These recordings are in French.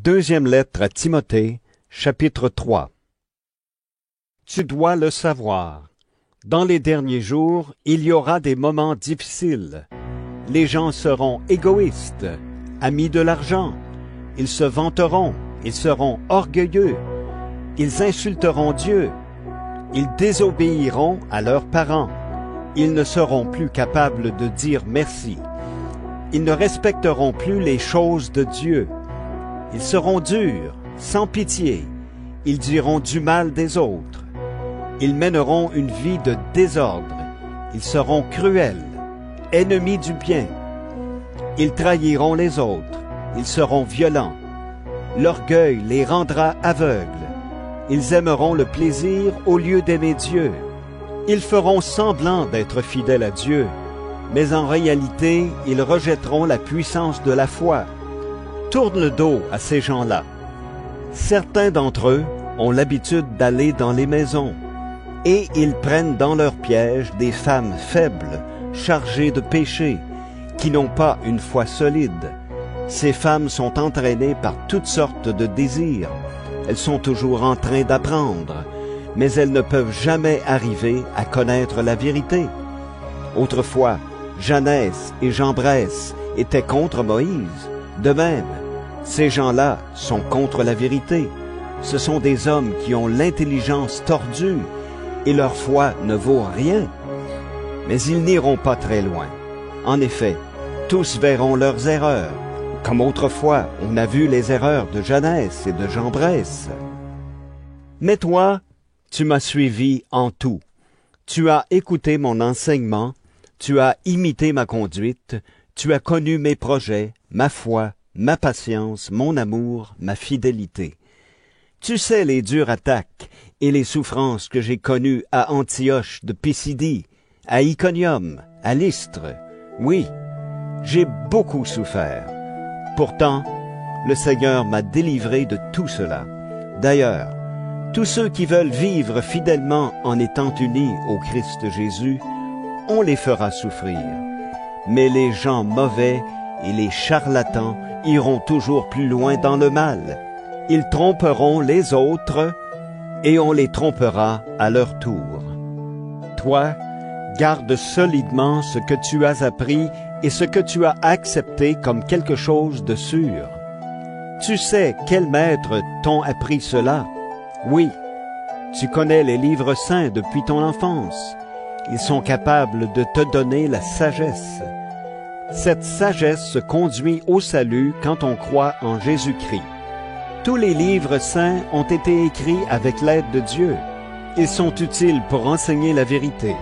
Deuxième lettre à Timothée, chapitre 3. Tu dois le savoir. Dans les derniers jours, il y aura des moments difficiles. Les gens seront égoïstes, amis de l'argent. Ils se vanteront, ils seront orgueilleux. Ils insulteront Dieu. Ils désobéiront à leurs parents. Ils ne seront plus capables de dire merci. Ils ne respecteront plus les choses de Dieu. Ils seront durs, sans pitié. Ils diront du mal des autres. Ils mèneront une vie de désordre. Ils seront cruels, ennemis du bien. Ils trahiront les autres. Ils seront violents. L'orgueil les rendra aveugles. Ils aimeront le plaisir au lieu d'aimer Dieu. Ils feront semblant d'être fidèles à Dieu, mais en réalité, ils rejetteront la puissance de la foi. Tourne le dos à ces gens-là. Certains d'entre eux ont l'habitude d'aller dans les maisons, et ils prennent dans leur piège des femmes faibles, chargées de péché, qui n'ont pas une foi solide. Ces femmes sont entraînées par toutes sortes de désirs. Elles sont toujours en train d'apprendre, mais elles ne peuvent jamais arriver à connaître la vérité. Autrefois, Janès et Jambres étaient contre Moïse. De même, ces gens-là sont contre la vérité. Ce sont des hommes qui ont l'intelligence tordue et leur foi ne vaut rien. Mais ils n'iront pas très loin. En effet, tous verront leurs erreurs, comme autrefois on a vu les erreurs de Janès et de Jambres. Mais toi, tu m'as suivi en tout. Tu as écouté mon enseignement, tu as imité ma conduite, tu as connu mes projets, ma foi, ma patience, mon amour, ma fidélité. Tu sais les dures attaques et les souffrances que j'ai connues à Antioche de Pisidie, à Iconium, à Lystre. Oui, j'ai beaucoup souffert. Pourtant, le Seigneur m'a délivré de tout cela. D'ailleurs, tous ceux qui veulent vivre fidèlement en étant unis au Christ Jésus, on les fera souffrir. Mais les gens mauvais et les charlatans iront toujours plus loin dans le mal. Ils tromperont les autres et on les trompera à leur tour. Toi, garde solidement ce que tu as appris et ce que tu as accepté comme quelque chose de sûr. Tu sais quels maîtres t'ont appris cela. Oui, tu connais les livres saints depuis ton enfance. Ils sont capables de te donner la sagesse. Cette sagesse se conduit au salut quand on croit en Jésus-Christ. Tous les livres saints ont été écrits avec l'aide de Dieu. Ils sont utiles pour enseigner la vérité,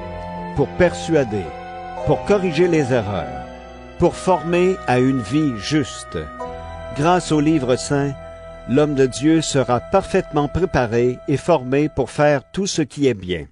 pour persuader, pour corriger les erreurs, pour former à une vie juste. Grâce aux livres saints, l'homme de Dieu sera parfaitement préparé et formé pour faire tout ce qui est bien.